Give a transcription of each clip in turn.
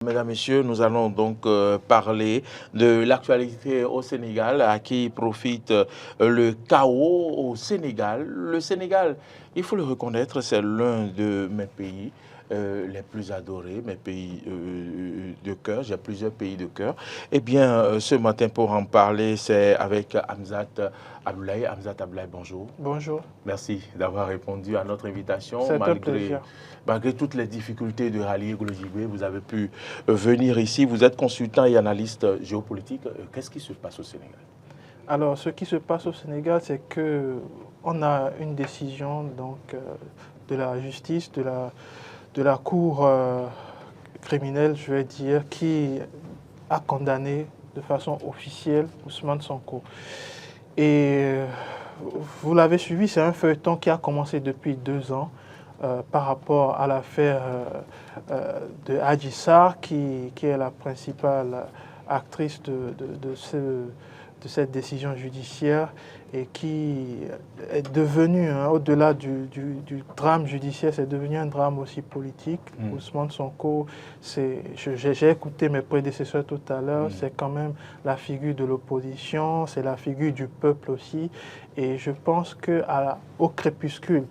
Mesdames, Messieurs, nous allons donc parler de l'actualité au Sénégal, à qui profite le chaos au Sénégal. Le Sénégal, il faut le reconnaître, c'est l'un de mes pays les plus adorés, mes pays de cœur. J'ai plusieurs pays de cœur. Eh bien, ce matin, pour en parler, c'est avec Hamzat Abdoulaye. Hamzat Abdoulaye, bonjour. Bonjour. Merci d'avoir répondu à notre invitation. C'est un plaisir. Malgré toutes les difficultés de rallier Glojibé, vous avez pu venir ici. Vous êtes consultant et analyste géopolitique. Qu'est-ce qui se passe au Sénégal? Alors, ce qui se passe au Sénégal, c'est qu'on a une décision de la justice, de la Cour criminelle, je vais dire, qui a condamné de façon officielle Ousmane Sonko. Et vous l'avez suivi, c'est un feuilleton qui a commencé depuis 2 ans. Par rapport à l'affaire de Adji Sarr, qui est la principale actrice de cette décision judiciaire et qui est devenue, au-delà du drame judiciaire, c'est devenu un drame aussi politique. Ousmane Sonko, j'ai écouté mes prédécesseurs tout à l'heure, c'est quand même la figure de l'opposition, c'est la figure du peuple aussi. Et je pense qu'au crépuscule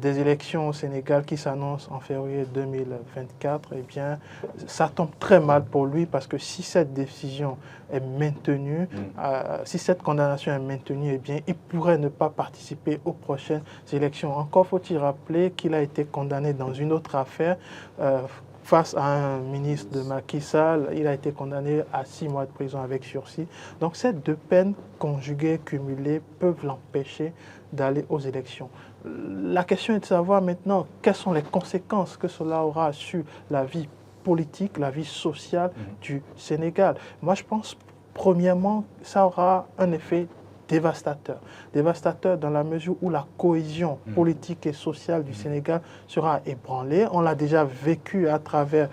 des élections au Sénégal qui s'annoncent en février 2024, eh bien, ça tombe très mal pour lui parce que si cette décision est maintenue, si cette condamnation est maintenue, eh bien, il pourrait ne pas participer aux prochaines élections. Encore faut-il rappeler qu'il a été condamné dans une autre affaire face à un ministre de Macky Sall. Il a été condamné à 6 mois de prison avec sursis. Donc ces 2 peines conjuguées, cumulées, peuvent l'empêcher d'aller aux élections. La question est de savoir maintenant quelles sont les conséquences que cela aura sur la vie politique, la vie sociale du Sénégal. Moi, je pense, premièrement, ça aura un effet dévastateur. Dévastateur dans la mesure où la cohésion politique et sociale du Sénégal sera ébranlée. On l'a déjà vécu à travers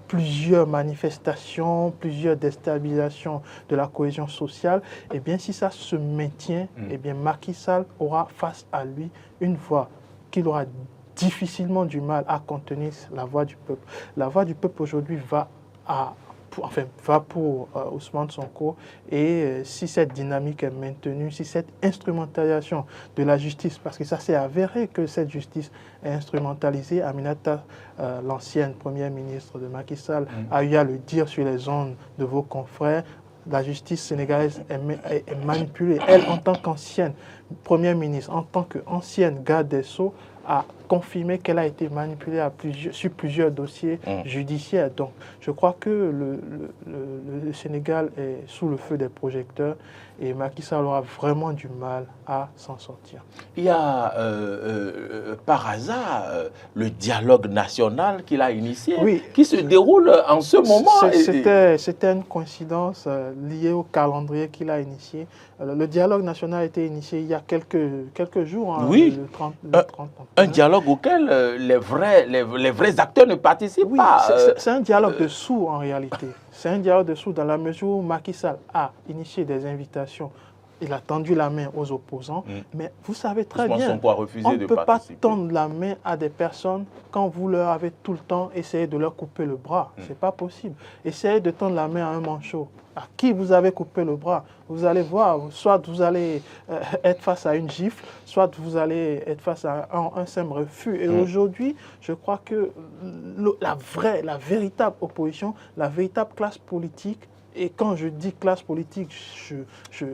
plusieurs manifestations, plusieurs déstabilisations de la cohésion sociale. Eh bien, si ça se maintient, eh bien, Macky Sall aura face à lui une voix qu'il aura difficilement du mal à contenir, la voix du peuple. La voix du peuple aujourd'hui va pour Ousmane Sonko, et si cette dynamique est maintenue, si cette instrumentalisation de la justice, parce que ça s'est avéré que cette justice est instrumentalisée, Aminata, l'ancienne première ministre de Macky Sall, a eu à le dire sur les ondes de vos confrères, la justice sénégalaise est manipulée. Elle, en tant qu'ancienne première ministre, en tant qu'ancienne garde des Sceaux, a confirmé qu'elle a été manipulée sur plusieurs dossiers judiciaires. Donc, je crois que le Sénégal est sous le feu des projecteurs et Macky Sall aura vraiment du mal à s'en sortir. Il y a par hasard le dialogue national qu'il a initié, qui se déroule en ce moment. C'était une coïncidence liée au calendrier qu'il a initié. Le dialogue national a été initié il y a quelques jours, le 30. Un dialogue auquel les vrais acteurs ne participent pas. C'est un dialogue de sourds en réalité. C'est un dialogue de sourds dans la mesure où Macky Sall a initié des invitations. Il a tendu la main aux opposants, mais vous savez très bien, on ne peut pas tendre la main à des personnes quand vous leur avez tout le temps essayé de leur couper le bras. Ce n'est pas possible. Essayez de tendre la main à un manchot à qui vous avez coupé le bras. Vous allez voir, soit vous allez être face à une gifle, soit vous allez être face à un simple refus. Et aujourd'hui, je crois que la véritable opposition, la véritable classe politique, et quand je dis classe politique, je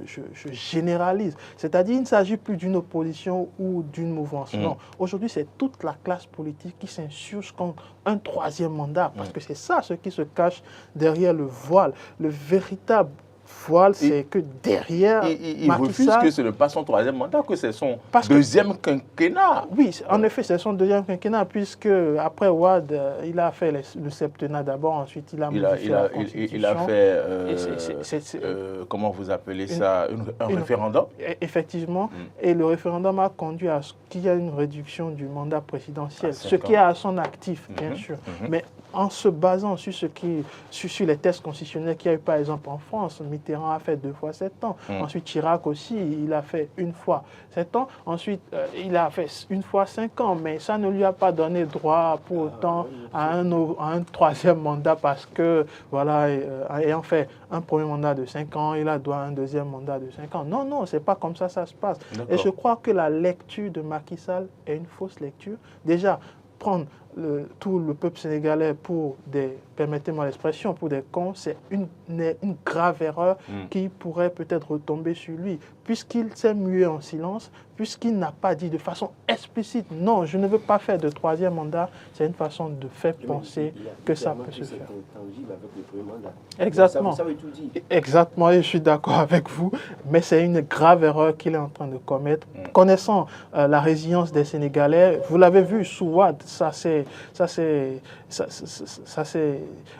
généralise. C'est-à-dire, il ne s'agit plus d'une opposition ou d'une mouvance. Non, aujourd'hui, c'est toute la classe politique qui s'insurge contre un 3e mandat. Parce que c'est ça ce qui se cache derrière le voile. Le véritable voile, c'est que derrière il refuse que ce n'est pas son 3e mandat, que c'est son 2e quinquennat. Oui, en effet, c'est son 2e quinquennat, puisque après Wade, il a fait le septennat d'abord, ensuite il a modifié la Constitution. Il a fait, comment vous appelez ça, un référendum. Effectivement, et le référendum a conduit à ce qu'il y ait une réduction du mandat présidentiel, ce qui est à son actif, bien sûr. Mais en se basant sur, sur les tests constitutionnels qu'il y a eu par exemple en France. Mitterrand a fait 2 fois 7 ans. Ensuite, Chirac aussi, il a fait 1 fois 7 ans. Ensuite, il a fait 1 fois 5 ans. Mais ça ne lui a pas donné droit pour autant à un 3e mandat parce que, voilà, ayant fait un premier mandat de 5 ans, il a droit à un 2e mandat de 5 ans. Non, non, c'est pas comme ça se passe. Et je crois que la lecture de Macky Sall est une fausse lecture. Déjà, prendre tout le peuple sénégalais pour des, permettez-moi l'expression, pour des cons, c'est une grave erreur qui pourrait peut-être retomber sur lui, puisqu'il s'est mué en silence, puisqu'il n'a pas dit de façon explicite, non, je ne veux pas faire de 3e mandat, c'est une façon de faire penser que ça peut se faire. Exactement. Ça veut tout dire. Exactement, et je suis d'accord avec vous, mais c'est une grave erreur qu'il est en train de commettre. Connaissant la résilience des Sénégalais, vous l'avez vu sous Wade, ça c'est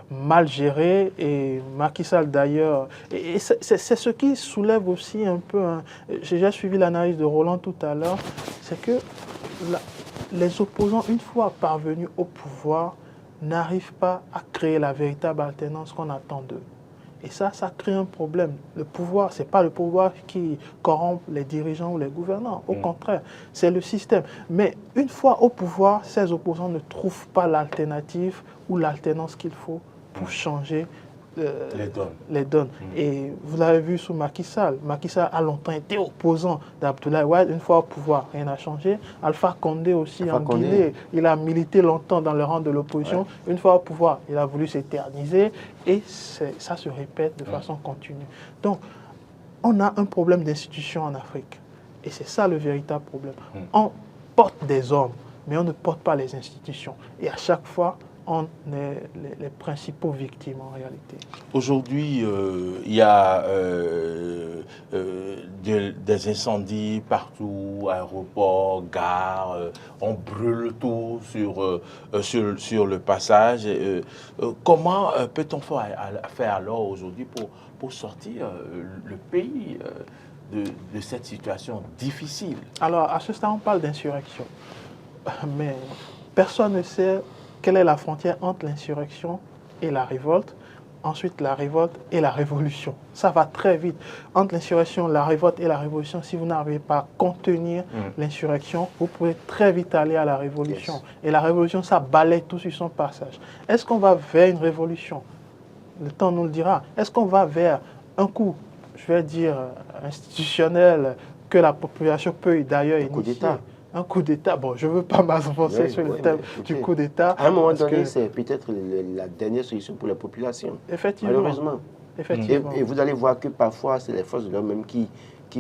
mal géré, et Macky Sall d'ailleurs, et c'est ce qui soulève aussi un peu, j'ai déjà suivi l'analyse de Roland tout à l'heure, c'est que les opposants, une fois parvenus au pouvoir, n'arrivent pas à créer la véritable alternance qu'on attend d'eux. Et ça crée un problème. Le pouvoir, ce n'est pas le pouvoir qui corrompt les dirigeants ou les gouvernants. Au contraire, c'est le système. Mais une fois au pouvoir, ces opposants ne trouvent pas l'alternative ou l'alternance qu'il faut pour changer les donnes. Et vous l'avez vu sous Macky Sall. Macky Sall a longtemps été opposant d'Abdoulaye Wade. Une fois au pouvoir, rien n'a changé. Alpha Condé aussi en Guinée, il a milité longtemps dans le rang de l'opposition. Une fois au pouvoir, il a voulu s'éterniser et ça se répète de façon continue. Donc, on a un problème d'institution en Afrique. Et c'est ça le véritable problème. On porte des hommes, mais on ne porte pas les institutions. Et à chaque fois, on est les principaux victimes en réalité. Aujourd'hui, il y a des incendies partout, aéroports, gares, on brûle tout sur le passage. Comment peut-on faire alors aujourd'hui pour sortir le pays de cette situation difficile? Alors, à ce stade, on parle d'insurrection. Mais personne ne sait quelle est la frontière entre l'insurrection et la révolte, ensuite la révolte et la révolution. Ça va très vite. Entre l'insurrection, la révolte et la révolution, si vous n'arrivez pas à contenir l'insurrection, vous pouvez très vite aller à la révolution. Et la révolution, ça balaye tout sur son passage. Est-ce qu'on va vers une révolution? Le temps nous le dira. Est-ce qu'on va vers un coup, je vais dire, institutionnel, que la population peut d'ailleurs initier? Un coup d'État, bon, je ne veux pas m'avancer sur le thème du coup d'État. À un moment donné, c'est peut-être la dernière solution pour la population. Effectivement. Malheureusement. Effectivement. Et vous allez voir que parfois, c'est les forces de l'ordre même qui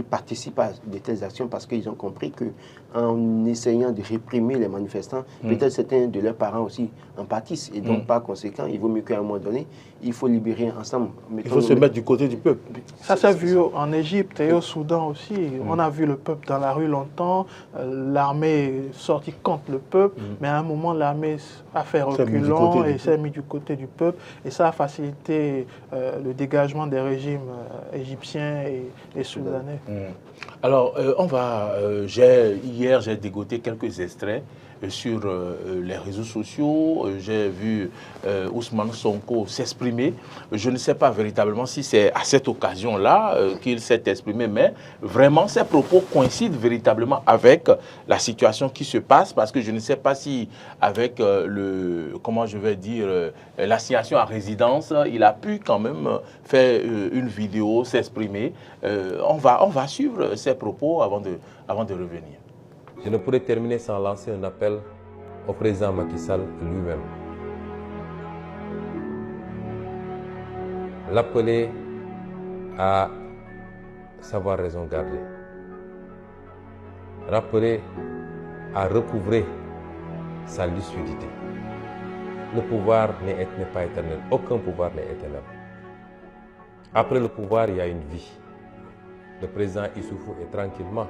participent à de telles actions parce qu'ils ont compris qu'en essayant de réprimer les manifestants, peut-être certains de leurs parents aussi en pâtissent. Et donc, par conséquent, il vaut mieux qu'à un moment donné, il faut libérer ensemble. Il faut se mettre du côté du peuple. Ça s'est vu en Égypte et au Soudan aussi. On a vu le peuple dans la rue longtemps. L'armée est sortie contre le peuple, mais à un moment, l'armée a fait reculons et s'est mise du côté du peuple. Et ça a facilité le dégagement des régimes égyptiens et soudanais. Alors, hier, j'ai dégoté quelques extraits sur les réseaux sociaux. J'ai vu Ousmane Sonko s'exprimer. Je ne sais pas véritablement si c'est à cette occasion-là qu'il s'est exprimé, mais vraiment, ses propos coïncident véritablement avec la situation qui se passe, parce que je ne sais pas si avec comment je vais dire, l'assignation à résidence, il a pu quand même faire une vidéo, s'exprimer. On va suivre ses propos avant de revenir. Je ne pourrais terminer sans lancer un appel au président Macky Sall lui-même. L'appeler à savoir raison garder. Rappeler à recouvrer sa lucidité. Le pouvoir n'est pas éternel. Aucun pouvoir n'est éternel. Après le pouvoir, il y a une vie. Le président Issoufou est tranquillement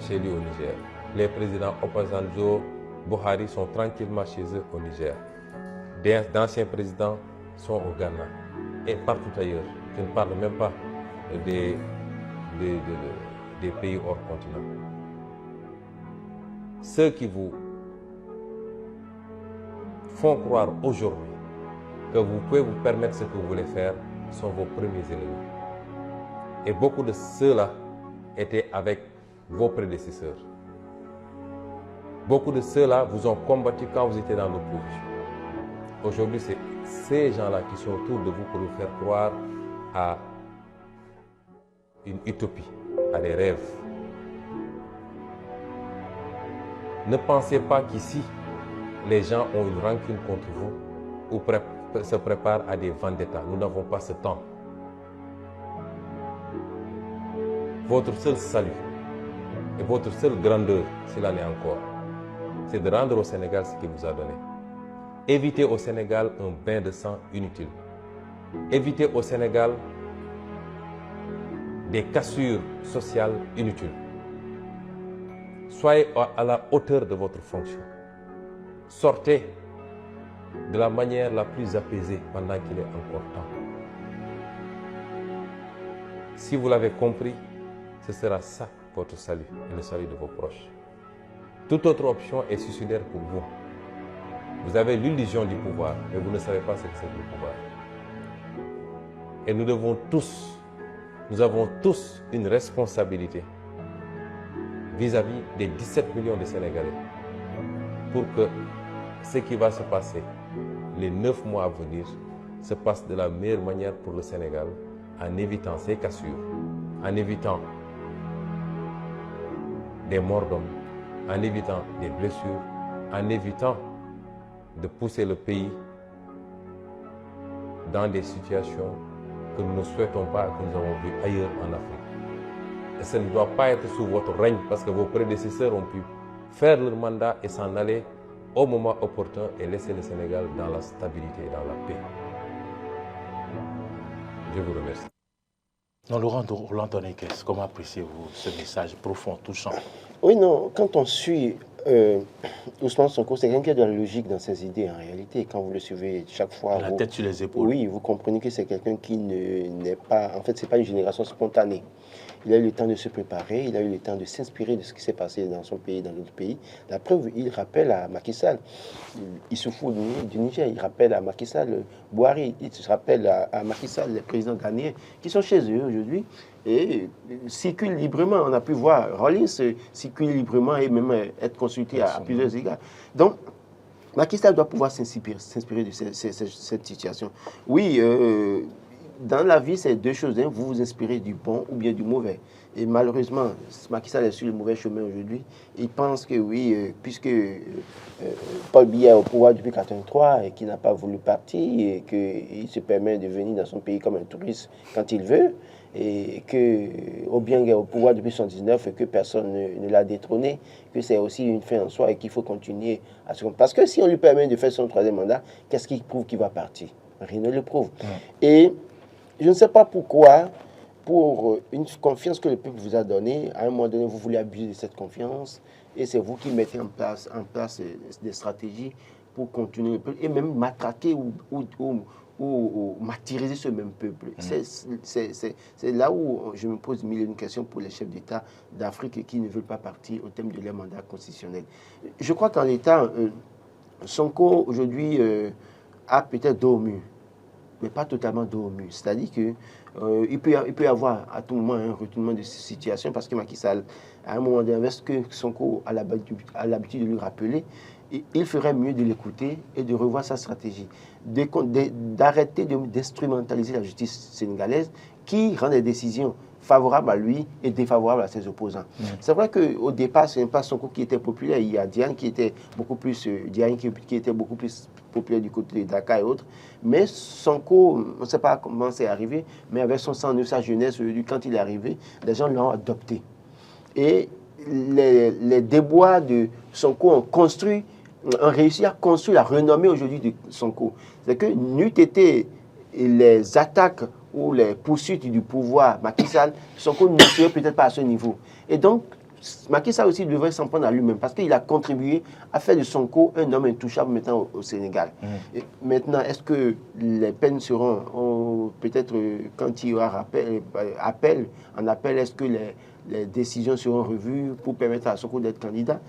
chez lui au Niger. Les présidents Obasanjo, Buhari sont tranquillement chez eux au Niger. D'anciens présidents sont au Ghana et partout ailleurs. Je ne parle même pas des pays hors continent. Ceux qui vous font croire aujourd'hui que vous pouvez vous permettre ce que vous voulez faire sont vos premiers ennemis. Et beaucoup de ceux-là étaient avec vos prédécesseurs. Beaucoup de ceux-là vous ont combattu quand vous étiez dans l'opposition. Aujourd'hui, c'est ces gens-là qui sont autour de vous pour vous faire croire à une utopie, à des rêves. Ne pensez pas qu'ici, les gens ont une rancune contre vous ou se préparent à des vendettas. Nous n'avons pas ce temps. Votre seul salut et votre seule grandeur, s'il en est encore, c'est de rendre au Sénégal ce qu'il vous a donné. Évitez au Sénégal un bain de sang inutile. Évitez au Sénégal des cassures sociales inutiles. Soyez à la hauteur de votre fonction. Sortez de la manière la plus apaisée pendant qu'il est encore temps. Si vous l'avez compris, ce sera ça votre salut et le salut de vos proches. Toute autre option est suicidaire pour vous. Vous avez l'illusion du pouvoir, mais vous ne savez pas ce que c'est le pouvoir. Et nous avons tous une responsabilité vis-à-vis des 17 millions de Sénégalais pour que ce qui va se passer les 9 mois à venir se passe de la meilleure manière pour le Sénégal en évitant ces cassures, en évitant des morts d'hommes, en évitant des blessures, en évitant de pousser le pays dans des situations que nous ne souhaitons pas, que nous avons vues ailleurs en Afrique. Et ça ne doit pas être sous votre règne parce que vos prédécesseurs ont pu faire leur mandat et s'en aller au moment opportun et laisser le Sénégal dans la stabilité et dans la paix. Je vous remercie. Non, Laurent Tonekes, comment appréciez-vous ce message profond, touchant? Oui, non, quand on suit Ousmane Sonko, c'est quelqu'un qui a de la logique dans ses idées en réalité. Quand vous le suivez chaque fois... La tête sur les épaules. Oui, vous comprenez que c'est quelqu'un qui n'est pas... En fait, ce n'est pas une génération spontanée. Il a eu le temps de se préparer, il a eu le temps de s'inspirer de ce qui s'est passé dans son pays, dans d'autres pays. La preuve, il rappelle à Macky Sall, il se fout du Niger, il rappelle à Macky Sall, Buhari, il se rappelle à Macky Sall, les présidents ghanéens, qui sont chez eux aujourd'hui et circulent librement. On a pu voir Rollins circuler librement et même être consulté à plusieurs égards. Donc, Macky Sall doit pouvoir s'inspirer de cette situation. Oui, dans la vie, c'est deux choses. Hein. Vous vous inspirez du bon ou bien du mauvais. Et malheureusement, Macky Sall est sur le mauvais chemin aujourd'hui. Il pense que oui, puisque Paul Biya est au pouvoir depuis 1983 et qu'il n'a pas voulu partir et qu'il se permet de venir dans son pays comme un touriste quand il veut, et que Obiang est au pouvoir depuis 1919 et que personne ne l'a détrôné, que c'est aussi une fin en soi et qu'il faut continuer à se... Parce que si on lui permet de faire son troisième mandat, qu'est-ce qui prouve qu'il va partir? Rien ne le prouve. Et je ne sais pas pourquoi, pour une confiance que le peuple vous a donnée, à un moment donné, vous voulez abuser de cette confiance et c'est vous qui mettez en place des stratégies pour continuer le peuple et même matraquer ou martyriser ce même peuple. C'est là où je me pose mille et une questions pour les chefs d'État d'Afrique qui ne veulent pas partir au terme de leur mandat constitutionnel. Je crois qu'en état, Sonko aujourd'hui a peut-être dos au mur, mais pas totalement dos au mur. C'est-à-dire qu'il peut y avoir à tout moment un retournement de situation parce que Macky Sall, à un moment donné, ce que Sonko a l'habitude de lui rappeler, il ferait mieux de l'écouter et de revoir sa stratégie, d'arrêter d'instrumentaliser la justice sénégalaise qui rend des décisions favorables à lui et défavorables à ses opposants. C'est vrai qu'au départ, ce n'est pas Sonko qui était populaire, il y a Diagne qui était beaucoup plus, populaire du côté de Dakar et autres, mais Sonko, on ne sait pas comment c'est arrivé, mais avec son sang de sa jeunesse, quand il est arrivé, les gens l'ont adopté. Et les déboires de Sonko ont réussi à construire la renommée aujourd'hui de Sonko. C'est que n'eût été les attaques ou les poursuites du pouvoir Macky Sall, Sonko ne serait peut-être pas à ce niveau. Et donc, Macky Sall aussi devrait s'en prendre à lui-même parce qu'il a contribué à faire de Sonko un homme intouchable maintenant au Sénégal. Et maintenant, est-ce que les peines seront, peut-être quand il y aura appel, est-ce que les décisions seront revues pour permettre à Sonko d'être candidat?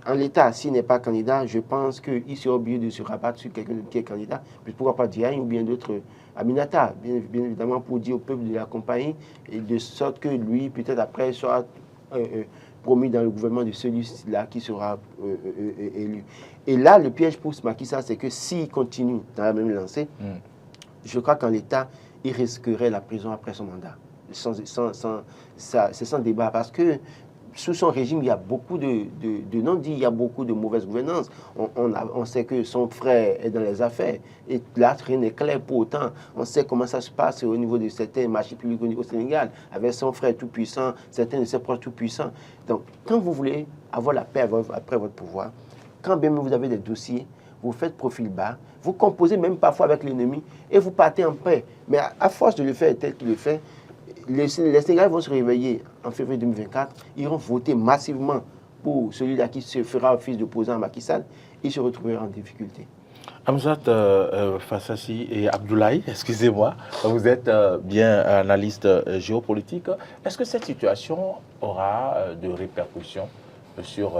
en l'état, s'il n'est pas candidat, je pense qu'il sera obligé de se rabattre sur quelqu'un qui est candidat. Puis pourquoi pas Diagne ou bien d'autres, Aminata, bien évidemment, pour dire au peuple de l'accompagner, et de sorte que lui, peut-être après, sera promis dans le gouvernement de celui-là qui sera élu. Et là, le piège pour Macky Sall, c'est que s'il continue dans la même lancée, je crois qu'en l'état, il risquerait la prison après son mandat. C'est sans débat, parce que sous son régime, il y a beaucoup de non-dits, il y a beaucoup de mauvaise gouvernance. On sait que son frère est dans les affaires. Et là, rien n'est clair pour autant. On sait comment ça se passe au niveau de certains marchés publics au Sénégal, avec son frère tout-puissant, certains de ses proches tout-puissants. Donc, quand vous voulez avoir la paix après votre pouvoir, quand bien vous avez des dossiers, vous faites profil bas, vous composez même parfois avec l'ennemi et vous partez en paix. Mais à force de le faire tel qu'il le fait, les Sénégalais vont se réveiller en février 2024, ils iront voter massivement pour celui-là qui se fera office d'opposant à Macky Sall, ils se retrouveront en difficulté. Hamzat Fassassi et Abdoulaye, excusez-moi, vous êtes bien analyste géopolitique. Est-ce que cette situation aura de répercussions sur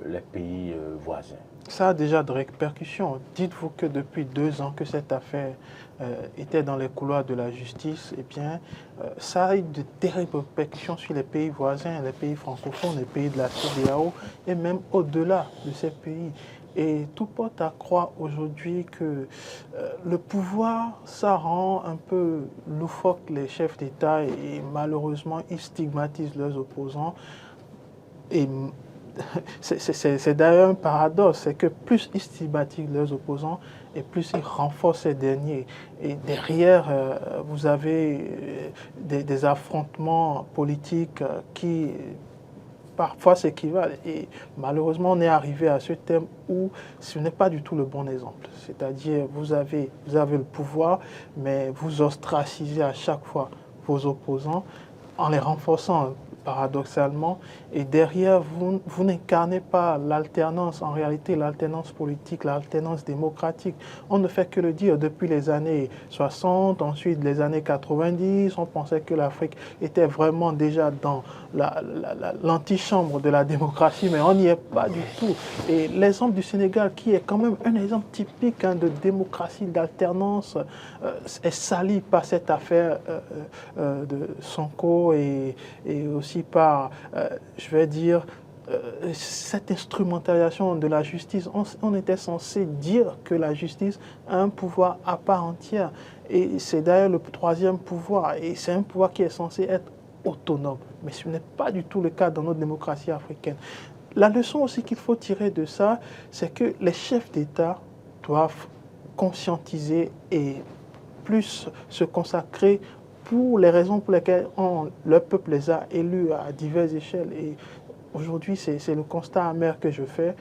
les pays voisins? Ça a déjà de répercussions. Dites-vous que depuis 2 ans que cette affaire était dans les couloirs de la justice, eh bien, ça a eu de terribles répercussions sur les pays voisins, les pays francophones, les pays de la CEDEAO et même au-delà de ces pays. Et tout porte à croire aujourd'hui que le pouvoir, ça rend un peu loufoque les chefs d'État et malheureusement, ils stigmatisent leurs opposants. Et c'est d'ailleurs un paradoxe, c'est que plus ils stigmatisent leurs opposants et plus ils renforcent ces derniers. Et derrière, vous avez des affrontements politiques qui parfois s'équivalent. Et malheureusement, on est arrivé à ce thème où ce n'est pas du tout le bon exemple. C'est-à-dire, vous avez le pouvoir, mais vous ostracisez à chaque fois vos opposants en les renforçant paradoxalement, et derrière, vous n'incarnez pas l'alternance, en réalité l'alternance politique, l'alternance démocratique. On ne fait que le dire depuis les années 60, ensuite les années 90, on pensait que l'Afrique était vraiment déjà dans l'antichambre de la démocratie, mais on n'y est pas du tout. Et l'exemple du Sénégal, qui est quand même un exemple typique de démocratie, d'alternance, est sali par cette affaire de Sonko et aussi par, je vais dire, cette instrumentalisation de la justice. On était censé dire que la justice a un pouvoir à part entière. Et c'est d'ailleurs le troisième pouvoir. Et c'est un pouvoir qui est censé être autonome. Mais ce n'est pas du tout le cas dans notre démocratie africaine. La leçon aussi qu'il faut tirer de ça, c'est que les chefs d'État doivent conscientiser et plus se consacrer pour les raisons pour lesquelles le peuple les a élus à diverses échelles. Et aujourd'hui, c'est le constat amer que je fais.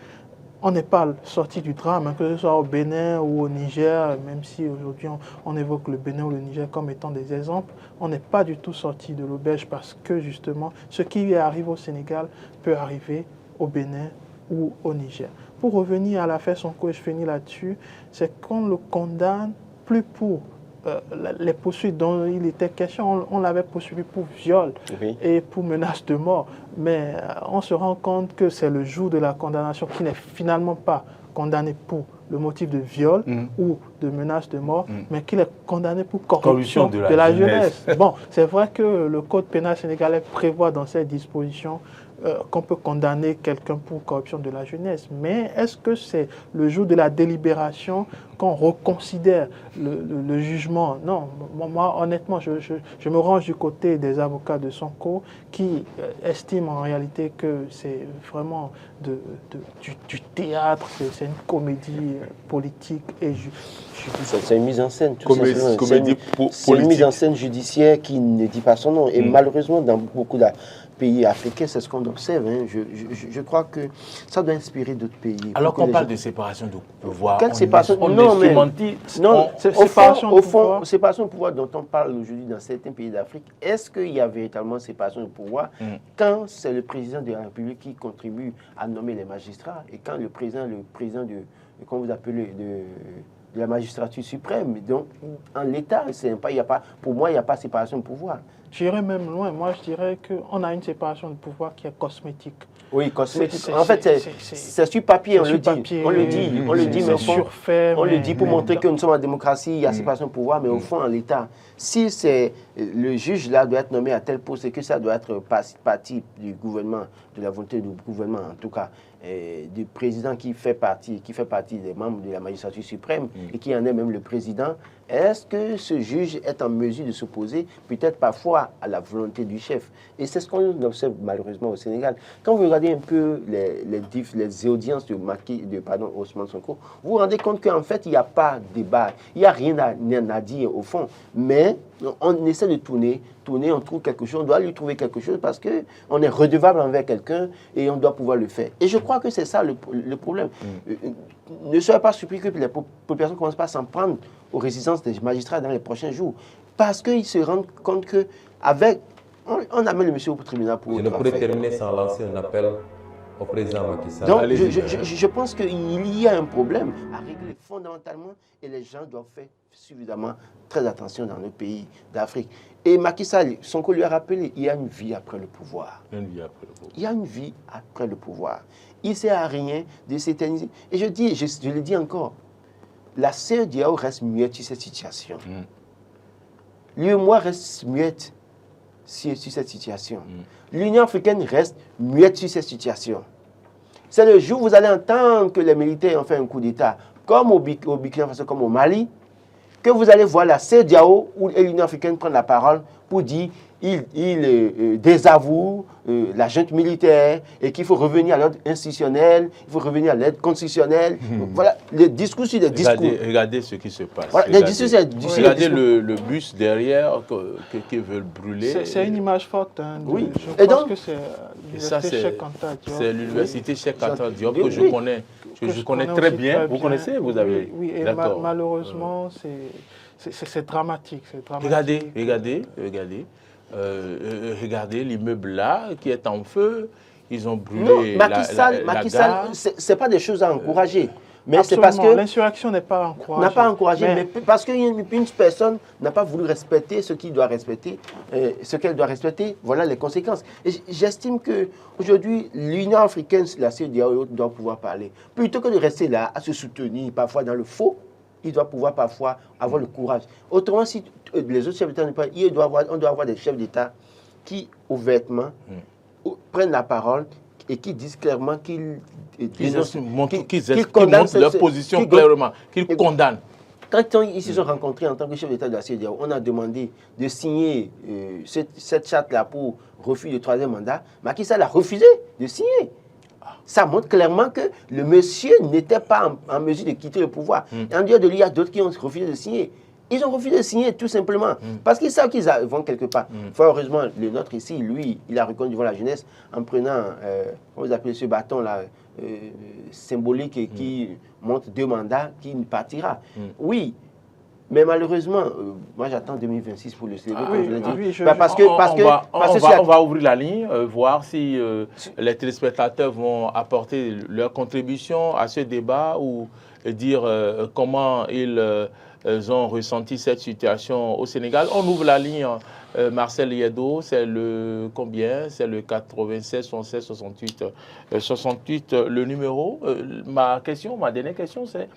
On n'est pas sorti du drame, que ce soit au Bénin ou au Niger, même si aujourd'hui on évoque le Bénin ou le Niger comme étant des exemples. On n'est pas du tout sorti de l'auberge parce que justement, ce qui arrive au Sénégal peut arriver au Bénin ou au Niger. Pour revenir à l'affaire Sonko, et je finis là-dessus, c'est qu'on le condamne plus pour les poursuites dont il était question. On l'avait poursuivi pour viol et pour menace de mort. Mais on se rend compte que c'est le jour de la condamnation qui n'est finalement pas condamné pour le motif de viol ou de menace de mort, mais qu'il est condamné pour corruption de la jeunesse. Bon, c'est vrai que le code pénal sénégalais prévoit dans ses dispositions qu'on peut condamner quelqu'un pour corruption de la jeunesse. Mais est-ce que c'est le jour de la délibération qu'on reconsidère le jugement? Non, moi honnêtement, je me range du côté des avocats de Sonko qui estiment en réalité que c'est vraiment du théâtre, c'est une comédie politique et c'est une mise en scène. C'est une mise en scène judiciaire qui ne dit pas son nom. Et malheureusement, dans beaucoup de pays africains, c'est ce qu'on observe. Hein. Je crois que ça doit inspirer d'autres pays. Alors qu'on parle de séparation de pouvoir, quelle séparation? Au fond, séparation de pouvoir dont on parle aujourd'hui dans certains pays d'Afrique, est-ce qu'il y a véritablement séparation de pouvoir quand c'est le président de la République qui contribue à nommer les magistrats et quand le président de comment vous appelez, de la magistrature suprême. Donc, en l'état, pour moi, il n'y a pas séparation de pouvoir. J'irais même loin. Moi, je dirais qu'on a une séparation de pouvoir qui est cosmétique. Oui, cosmétique. En fait, c'est sur papier, on le dit. On le dit, mais au fond, on le dit pour montrer que nous sommes en démocratie, il y a séparation de pouvoir, mais au fond, en l'état, si c'est le juge là doit être nommé à tel poste et que ça doit être partie du gouvernement, de la volonté du gouvernement, en tout cas, du président qui fait partie des membres de la magistrature suprême et qui en est même le président, est-ce que ce juge est en mesure de s'opposer peut-être parfois à la volonté du chef? Et c'est ce qu'on observe malheureusement au Sénégal. Quand vous regardez un peu les audiences de Ousmane Sonko, vous vous rendez compte qu'en fait, il n'y a pas de débat, il n'y a rien à dire au fond. Mais on essaie de tourner, on trouve quelque chose, on doit lui trouver quelque chose parce qu'on est redevable envers quelqu'un et on doit pouvoir le faire. Et je crois que c'est ça le problème. Ne soyez pas surpris que les populations ne commencent pas à s'en prendre aux résistances des magistrats dans les prochains jours. Parce qu'ils se rendent compte qu'avec... On amène le monsieur au tribunal pour... Je ne pourrais terminer sans lancer un appel au président Macky Sall. Donc, je pense qu'il y a un problème à régler fondamentalement et les gens doivent faire suffisamment très attention dans nos pays d'Afrique. Et Macky Sall, Sonko lui a rappelé, il y a une vie après le pouvoir. Il y a une vie après le pouvoir. Il ne sert à rien de s'éterniser. Et je le dis encore, la CEDEAO reste muette sur cette situation. L'UEMOA reste muette sur cette situation. L'Union africaine reste muette sur cette situation. C'est le jour où vous allez entendre que les militaires ont fait un coup d'État, comme au Burkina Faso, comme au Mali, que vous allez voir la CEDEAO et l'Union africaine prendre la parole pour dire il désavoue la junte militaire et qu'il faut revenir à l'ordre institutionnel, il faut revenir à l'aide constitutionnelle. Voilà, les discours sur les discours. Regardez ce qui se passe. Voilà, regardez le bus derrière qu'ils veulent brûler. C'est une image forte. Hein, oui. Je pense que c'est l'université Cheikh Anta Diop. C'est l'université Cheikh Anta Diop que je connais. Je connais très bien. Vous connaissez, vous avez... Oui, et malheureusement, c'est dramatique. Regardez l'immeuble là qui est en feu. Ils ont brûlé Macky Sall, ce n'est pas des choses à encourager. Mais c'est parce parce que l'insurrection n'est pas encouragée. N'a pas encouragé, mais parce qu'une personne n'a pas voulu respecter ce qu'il doit respecter, ce qu'elle doit respecter. Voilà les conséquences. Et j'estime que aujourd'hui, l'Union africaine, la CEDEAO doit pouvoir parler, plutôt que de rester là à se soutenir parfois dans le faux. Il doit pouvoir parfois avoir le courage. Autrement, si les autres chefs d'État ne parlent pas, on doit avoir des chefs d'État qui, ouvertement, prennent la parole et qui disent clairement qu'ils montrent leur position clairement, qu'ils condamnent. Quand ils se sont rencontrés en tant que chef d'État de la CEDEAO, on a demandé de signer cette charte-là pour refus de troisième mandat. Macky Sall a refusé de signer. Ça montre clairement que le monsieur n'était pas en mesure de quitter le pouvoir. Et en dehors de lui, il y a d'autres qui ont refusé de signer. Ils ont refusé de signer tout simplement parce qu'ils savent qu'ils vont quelque part. Fort heureusement, le nôtre ici, lui, il a reconnu devant la jeunesse en prenant, comment vous appelez ce bâton-là, symbolique et qui montre 2 mandats, qui partira. Oui. Mais malheureusement, moi j'attends 2026 pour le célébrer, comme je l'ai dit. On va ouvrir la ligne, voir si les téléspectateurs vont apporter leur contribution à ce débat ou dire comment ils ont ressenti cette situation au Sénégal. On ouvre la ligne, Marcel Yedo, c'est le combien? C'est le 96 76 68 68 le numéro. Ma dernière question, c'est: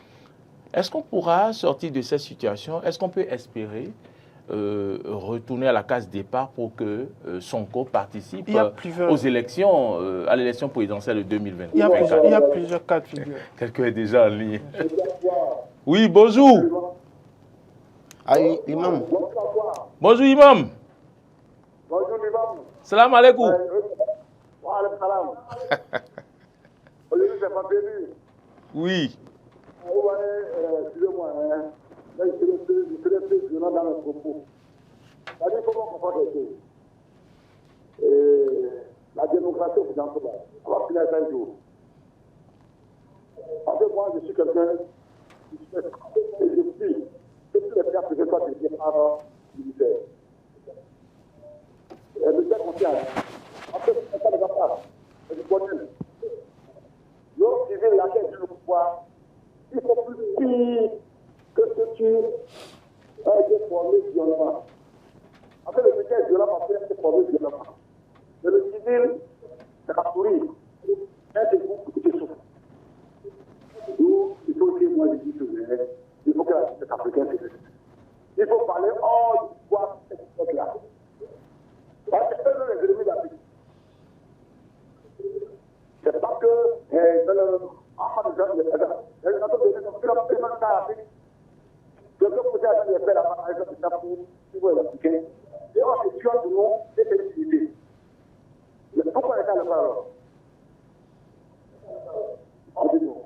est-ce qu'on pourra sortir de cette situation? Est-ce qu'on peut espérer retourner à la case départ pour que Sonko participe aux élections, à l'élection présidentielle de 2024? Il y a plusieurs cas de figure. Quelqu'un est déjà en ligne. Oui, bonjour. Imam. Bonjour, Imam. Bonjour, Imam. Salam alaikum. Wa alaikum salam. Aujourd'hui, c'est pas béni. Oui. Excusez-moi, je serai plus violent dans mes propos. C'est-à-dire qu'il faut qu'on comprenne quelque chose. La démocratie occidentale, on va finir un jour. En fait, moi, je suis quelqu'un qui fait et je suis que tous les cas que je sois dédié par militaire. Et le fait qu'on tient, en fait, c'est pas les affaires, c'est du bonheur. Lorsqu'il vient la tête du pouvoir, il faut plus pire structure a été formée violemment. En fait, le militaire est violent parce qu'il a été formé violemment. Mais le civil, c'est la souris. Un des groupes qui se souffre. D'où, il faut que moi je dis que il faut que la société africaine se fasse. Il faut parler hors du pouvoir de cette époque-là. Parce que eux, les ennemis d'Afrique. C'est pas que et on se tue entre nous des félicités. Mais pourquoi l'État le fait alors? On dit non.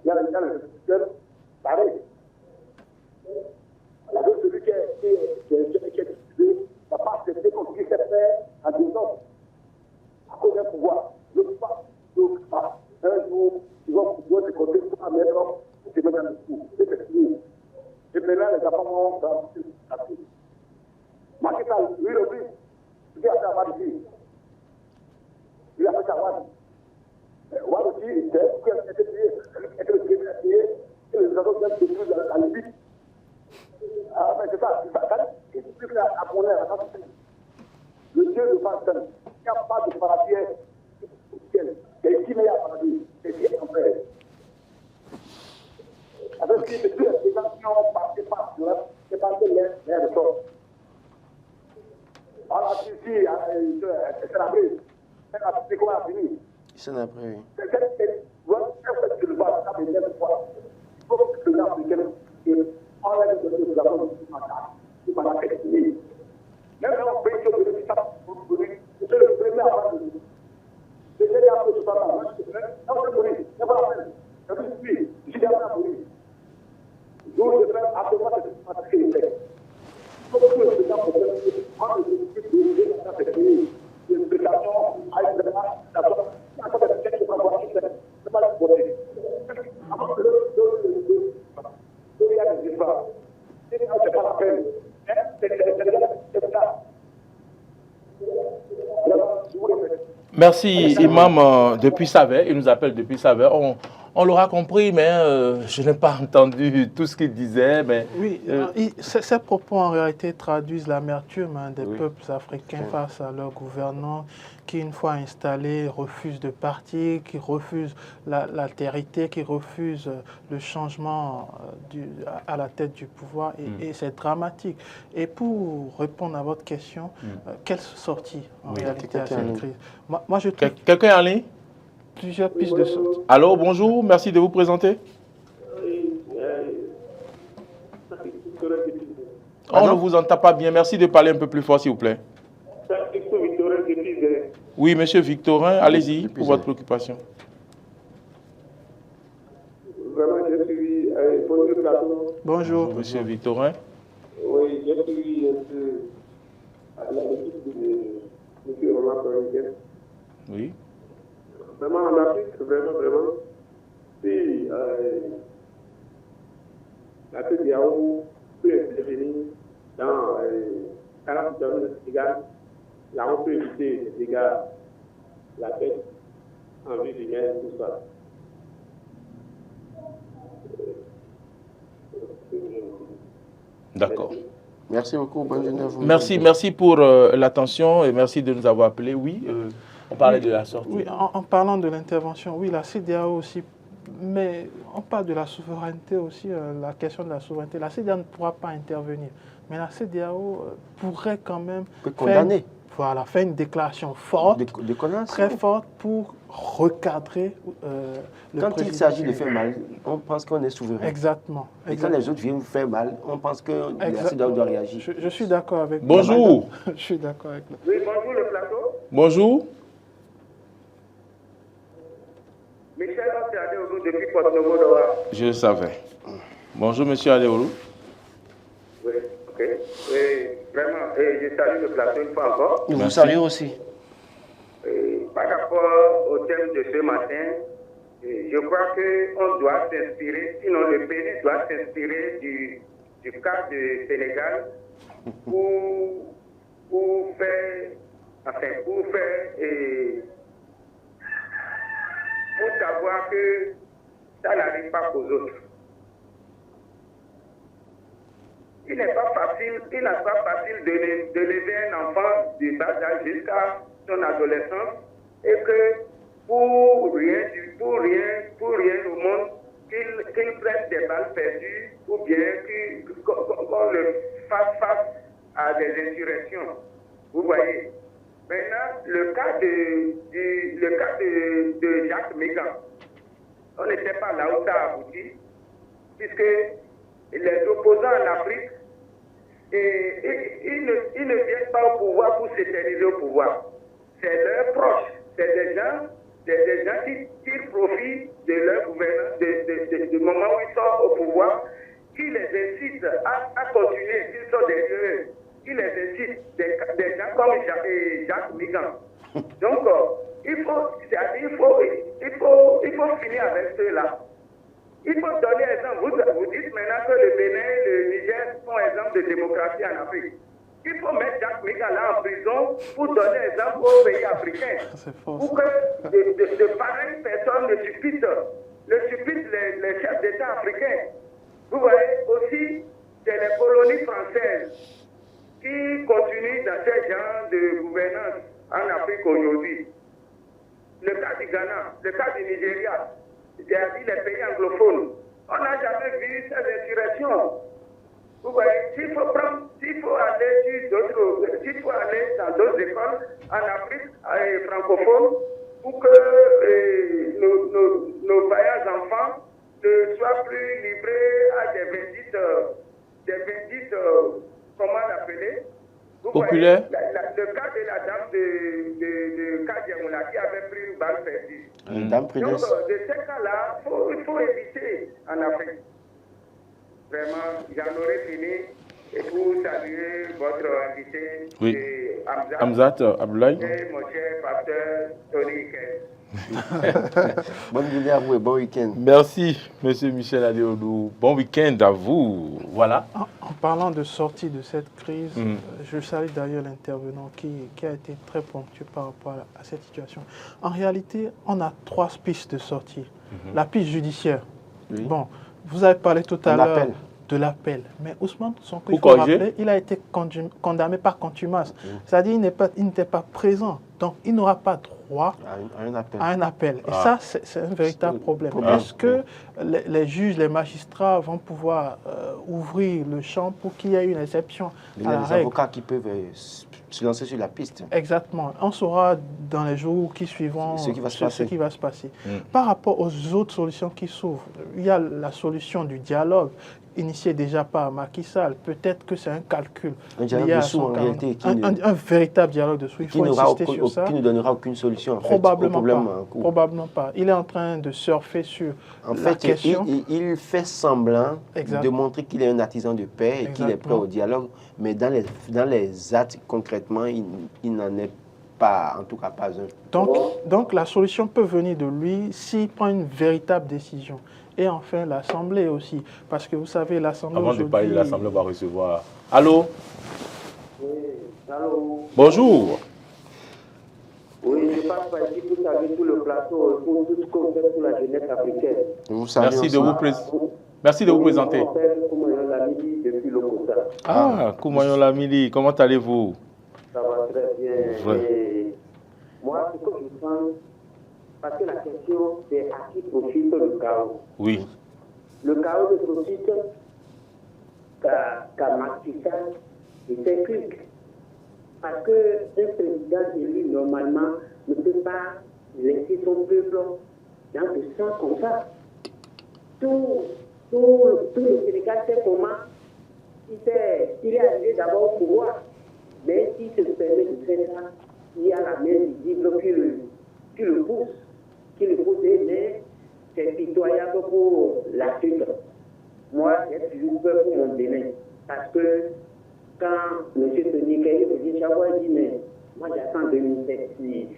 Il y a le système pareil. Alors celui qui est tué n'a pas accepté qu'on puisse faire en disant à cause d'un pouvoir. Le pouvoir ne s'occupe pas. Un jour, ils vont se compter pour un mettre pour se mettre dans le coup. C'est fini. Et maintenant, les Japonais vont faire la vie. Macky Sall, lui, le plus, il a fait avoir ici. Il a fait avoir. War aussi, c'est pour qu'elle était payée, et que le président est payé, et les autres viennent de nous dans la Libye. Ah, mais c'est ça, il suffit que la monnaie, le Dieu de Fantan, il n'y a pas de paradis, c'est ici, mais il y a paradis, c'est ici en fait. Avec qui, depuis les gens qui ont passé par là, c'est pas que l'air de sort. Alors, ici, c'est la brise, c'est comment elle a fini. C'est l'après, oui. Il faut que les Africains enlèvent de nous avons du mandat. Même dans le pays qui est c'est le premier avant de nous. C'est le premier avant de nous. Non, c'est mourir. C'est pas la peine. Je suis j'ai jamais à mourir. Donc, je fais absolument ce qu'il fait. Il faut que le président prenne le défi dans ce pays. Une explication à une demande. Merci, Imam, depuis Savet. Il nous appelle depuis Savet. On l'aura compris, mais je n'ai pas entendu tout ce qu'il disait. Mais, oui, ces propos en réalité traduisent l'amertume des peuples africains face à leurs gouvernants qui, une fois installés, refusent de partir, qui refusent l'altérité, qui refusent le changement à la tête du pouvoir. Et c'est dramatique. Et pour répondre à votre question, quelle sortie en réalité à cette crise? Moi, je trouve quelqu'un est en ligne? Plusieurs pistes de sortie. Allô, bonjour, merci de vous présenter. On ne vous entend pas bien, merci de parler un peu plus fort s'il vous plaît. Oui, monsieur Victorin, allez-y pour votre préoccupation. Vraiment, je suis bonjour. Monsieur Victorin. Oui, je suis à la équipe de M. Roland Corinthien. Oui. Vraiment, en Afrique, vraiment, si la CEDEAO peut intervenir dans la situation de Sénégal, là, on peut éviter les dégâts, la paix, en vie humaine, tout ça. D'accord. Merci beaucoup, bonne journée à vous. Merci pour l'attention et merci de nous avoir appelés. Oui, on parlait de la sortie. Oui, en parlant de l'intervention, oui, la CEDEAO aussi, mais on parle de la souveraineté aussi, la question de la souveraineté. La CEDEAO ne pourra pas intervenir, mais la CEDEAO pourrait quand même faire une déclaration forte, très forte pour recadrer le Quand président. il s'agit de faire mal, on pense qu'on est souverain. Exactement. Et quand les autres viennent faire mal, on pense que la CEDEAO doit réagir. Je suis d'accord avec vous. Bonjour. Je suis d'accord avec vous. Oui, bonjour le plateau. Bonjour. Michel Adeoulou depuis Porto-Novo. Je le savais. Bonjour, monsieur Adeoulou. Oui, ok. Oui, vraiment, je salue le plateau une fois encore. Nous vous saluons aussi. Par rapport au thème de ce matin, je crois qu'on doit s'inspirer, sinon le pays doit s'inspirer du cas du Sénégal pour savoir que ça n'arrive pas aux autres. il n'est pas facile d'élever un enfant du bas âge jusqu'à son adolescence et que pour rien au monde, qu'il prenne des balles perdues ou bien qu'on le fasse face à des insurrections. Vous voyez. Maintenant, le cas de Jacques Mégan, on n'était pas là où ça a abouti, puisque les opposants en Afrique, ils ne viennent pas au pouvoir pour s'éterniser au pouvoir. C'est leurs proches, c'est des gens qui tirent profit de leur gouvernance, du moment où ils sont au pouvoir, qui les incitent à continuer, s'ils sont des eux, qui les incitent, des gens comme Jacques Mégan. Donc, il faut finir avec ceux-là. Il faut donner exemple. Vous dites maintenant que le Bénin et le Niger sont exemple de démocratie en Afrique. Il faut mettre Jacques Mégan là en prison pour donner exemple aux pays africains. Pour que de pareilles personnes ne supputent les chefs d'État africains. Vous voyez aussi, c'est les colonies françaises qui continuent dans ces genres de gouvernance en Afrique aujourd'hui. Le cas du Ghana, le cas du Nigeria, c'est-à-dire les pays anglophones. On n'a jamais vu ces insurrections. Vous voyez, s'il faut aller dans d'autres écoles en Afrique francophone pour que nos vaillants enfants ne soient plus livrés à des bandites comment l'appeler? Populaire. Le cas de la dame de Kadiamoula qui avait pris une balle perdue. Dame Donc, de ces cas-là, il faut éviter en Afrique. Vraiment, j'en aurais fini. Et pour saluer votre invité, Hamzat Abdoulaye. Et mon cher pasteur Tony Iken. Bonne journée à vous et bon week-end. Merci, monsieur Michel Adéodou. Bon week-end à vous. Voilà. En parlant de sortie de cette crise, je salue d'ailleurs l'intervenant qui a été très ponctuel par rapport à cette situation. En réalité, on a 3 pistes de sortie. La piste judiciaire. Oui. Bon, vous avez parlé tout à l'heure de l'appel. Mais Ousmane Sonko, il faut rappeler, il a été condamné par contumace. C'est-à-dire qu'il n'était pas présent. Donc, il n'aura pas droit à un appel. Et ça, c'est un véritable problème. Est-ce que les juges, les magistrats vont pouvoir ouvrir le champ pour qu'il y ait une exception à la règle? Les avocats qui peuvent se lancer sur la piste. Exactement. On saura dans les jours qui suivront ce qui va se passer. Par rapport aux autres solutions qui s'ouvrent, il y a la solution du dialogue initié déjà par Macky Sall. Peut-être que c'est un calcul. Un dialogue de sourds, en réalité. Un véritable dialogue de sourds. Il faut insister sur ça. Qui ne donnera aucune solution, en Probablement fait, au problème pas. en cours. Probablement pas. Il est en train de surfer sur la question. Il fait semblant de montrer qu'il est un artisan de paix et qu'il est prêt au dialogue, mais dans les actes, concrètement, il n'en est pas, en tout cas pas un. Donc la solution peut venir de lui s'il prend une véritable décision. Et enfin, l'Assemblée aussi. Parce que vous savez, l'Assemblée aujourd'hui... Avant de parler de l'Assemblée, on va recevoir... Allô? Oui, allô? Bonjour. Oui, je passe par ici pour saluer tout le plateau, pour tout ce qu'on fait pour la jeunesse africaine. Merci de vous présenter. Je m'appelle Koumayon Lamidi depuis Lokota. Ah, Koumayon Lamidi, comment allez-vous? Ça va très bien. Et moi, ce que je pense... Parce que la question, c'est à qui profite le chaos. Oui. Le chaos ne profite qu'à Macky Sall et ses clics. Parce qu'un président élu, normalement, ne peut pas laisser son peuple dans le sang comme ça. Tout le Sénégal sait comment il est arrivé d'abord au pouvoir. Mais s'il se permet de faire ça, il y a la main visible qui le pousse. Mais c'est pitoyable pour l'Afrique. Moi, j'ai toujours peur pour mon Bénin. Parce que quand M. Tony Kaye me dit, Chavois dit, mais moi j'attends 2028.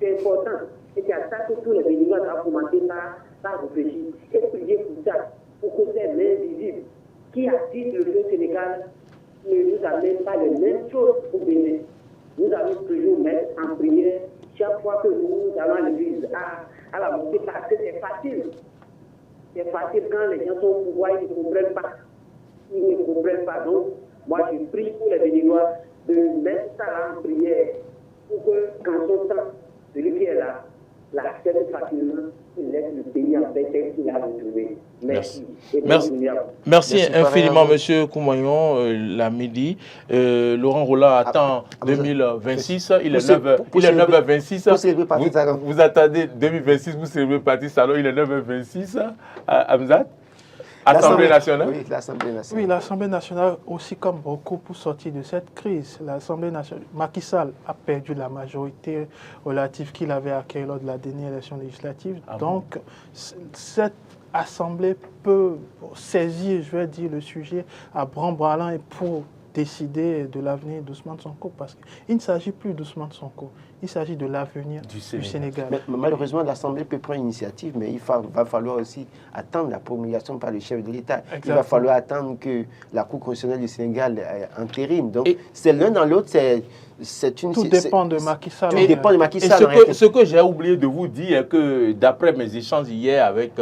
C'est important. Et c'est à ça que tous les Béninois doivent commencer par réfléchir. Et prier pour ça, pour que ces mains visibles qui assistent le feu Sénégal ne nous amènent pas les mêmes choses au Bénin. Nous allons toujours mettre en prière chaque fois que nous allons à l'église, à la mosquée, parce que c'est facile. C'est facile quand les gens sont au pouvoir, ils ne comprennent pas. ils ne comprennent pas. Donc, moi, je prie pour les Béninois de mettre ça en prière pour que, quand son temps, celui qui est là, l'accepte facilement, il laisse le pays en paix tel qu'il a retrouvé. Merci. Merci infiniment, M. Koumayon, la midi. Laurent Roland attend 2026. Il est 9h26. Vous attendez 2026, vous célébrez parti salon, il est 9h26. Hamzat, Assemblée nationale. Oui, l'Assemblée nationale. Oui, l'Assemblée nationale aussi comme beaucoup pour sortir de cette crise. L'Assemblée nationale, Macky Sall a perdu la majorité relative qu'il avait acquise lors de la dernière élection législative. Donc, cette Assemblée peut saisir, je vais dire, le sujet à bras-ballants et pour décider de l'avenir d'Ousmane Sonko, parce qu'il ne s'agit plus d'Ousmane Sonko, il s'agit de l'avenir du Sénégal. Mais malheureusement, l'Assemblée peut prendre une initiative, mais il va falloir aussi attendre la promulgation par le chef de l'État. Il va falloir attendre que la Cour constitutionnelle du Sénégal entérine. Donc, c'est l'un dans l'autre, tout dépend de Macky Sall. Tout dépend de Macky Sall. Ce que j'ai oublié de vous dire est que, d'après mes échanges hier avec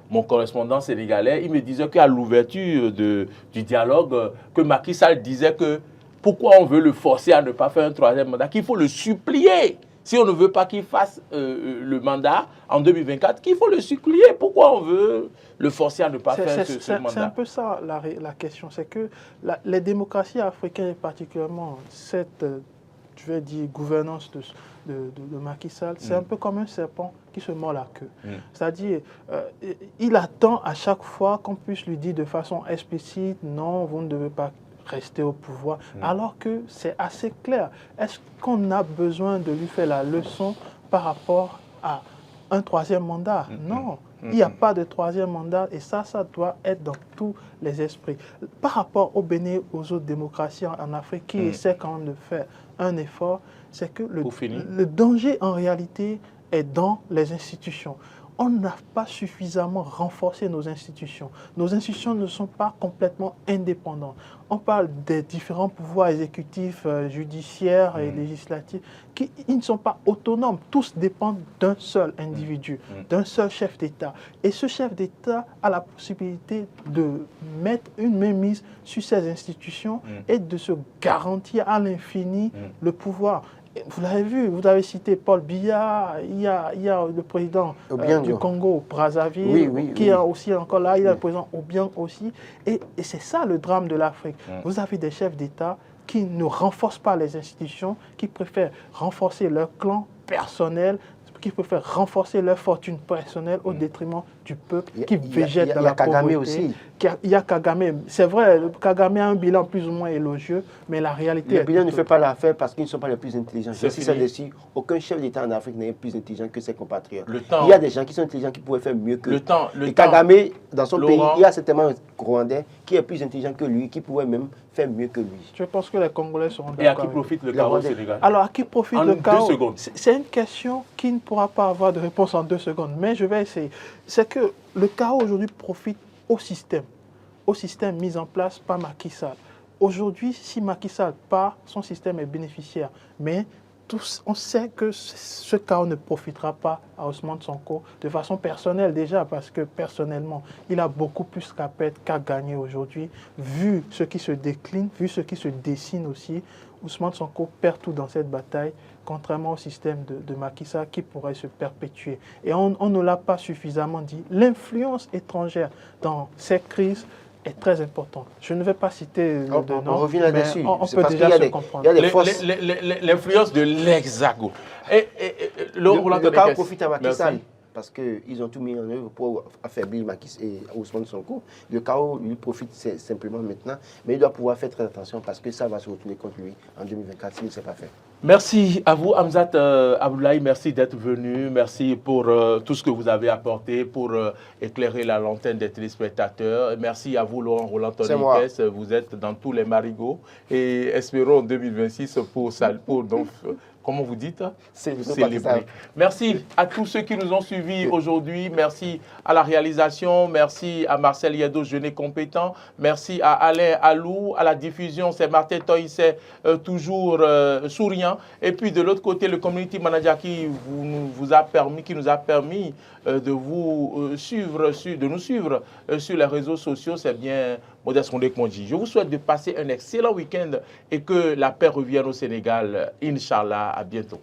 mon correspondant sénégalais, il me disait qu'à l'ouverture du dialogue, que Macky Sall disait que pourquoi on veut le forcer à ne pas faire un troisième mandat, qu'il faut le supplier. Si on ne veut pas qu'il fasse le mandat en 2024, qu'il faut le supplier. Pourquoi on veut le forcer à ne pas faire ce mandat? C'est un peu ça la question. C'est que les démocraties africaines, et particulièrement cette, je vais dire, gouvernance de Macky Sall, c'est un peu comme un serpent qui se mord la queue. C'est-à-dire, il attend à chaque fois qu'on puisse lui dire de façon explicite, non, vous ne devez pas rester au pouvoir, alors que c'est assez clair. Est-ce qu'on a besoin de lui faire la leçon par rapport à un troisième mandat? Non, il n'y a pas de troisième mandat et ça doit être dans tous les esprits. Par rapport au Bénin, aux autres démocraties en Afrique qui essaient quand même de faire un effort, c'est que le danger en réalité est dans les institutions. On n'a pas suffisamment renforcé nos institutions. Nos institutions ne sont pas complètement indépendantes. On parle des différents pouvoirs exécutifs, judiciaires et législatifs, ils ne sont pas autonomes. Tous dépendent d'un seul individu, d'un seul chef d'État. Et ce chef d'État a la possibilité de mettre une mainmise sur ces institutions et de se garantir à l'infini le pouvoir. Vous l'avez vu, vous avez cité Paul Biya, il y a le président du Congo, Brazzaville, qui est aussi encore là, il y a le président Obiang aussi. Et c'est ça le drame de l'Afrique. Vous avez des chefs d'État qui ne renforcent pas les institutions, qui préfèrent renforcer leur clan personnel, qui préfèrent renforcer leur fortune personnelle au détriment du peuple qui végète dans la pauvreté. Aussi. Il y a Kagame. C'est vrai, Kagame a un bilan plus ou moins élogieux, mais la réalité Le bilan ne fait pas l'affaire parce qu'ils ne sont pas les plus intelligents. Je suis là-dessus. Aucun chef d'État en Afrique n'est plus intelligent que ses compatriotes. Il y a des gens qui sont intelligents qui pourraient faire mieux que lui. Et Kagame, dans son pays, il y a certainement un Rwandais qui est plus intelligent que lui, qui pourrait même faire mieux que lui. Je pense que les Congolais seront d'accord. Et à qui profite le chaos au Sénégal? Alors, à qui profite le chaos? C'est une question qui ne pourra pas avoir de réponse en 2 secondes, mais je vais essayer. C'est que le chaos aujourd'hui profite au système mis en place par Macky Sall. Aujourd'hui, si Macky Sall part, son système est bénéficiaire, mais on sait que ce chaos ne profitera pas à Ousmane Sonko de façon personnelle déjà, parce que personnellement, il a beaucoup plus qu'à perdre qu'à gagner aujourd'hui, vu ce qui se décline, vu ce qui se dessine aussi. Ousmane Sonko perd tout dans cette bataille, contrairement au système de Macky Sall qui pourrait se perpétuer. Et on ne l'a pas suffisamment dit. L'influence étrangère dans ces crises est très importante. Je ne vais pas citer le nom, on revient là-dessus. On peut déjà se comprendre. L'influence de l'Hexagone. Le cas profite à Macky Sall parce qu'ils ont tout mis en œuvre pour affaiblir Macky et Ousmane Sonko. Le chaos lui profite simplement maintenant, mais il doit pouvoir faire très attention parce que ça va se retourner contre lui en 2024 s'il ne s'est pas fait. Merci à vous, Hamzat Abdoulaye, merci d'être venu, merci pour tout ce que vous avez apporté pour éclairer la lanterne des téléspectateurs. Merci à vous, Laurent Roland Toniquès, vous êtes dans tous les marigots et espérons en 2026 pour donc, comment vous dites, célébrer. Merci à tous ceux qui nous ont suivis aujourd'hui. Merci à la réalisation. Merci à Marcel Yedo, jeune et compétent. Merci à Alain Alou. À la diffusion, c'est Martin Toïsset, toujours souriant. Et puis de l'autre côté, le community manager qui nous a permis de vous suivre, de nous suivre sur les réseaux sociaux, c'est bien Modeste Kondé-Kondji. Je vous souhaite de passer un excellent week-end et que la paix revienne au Sénégal. Inch'Allah, à bientôt.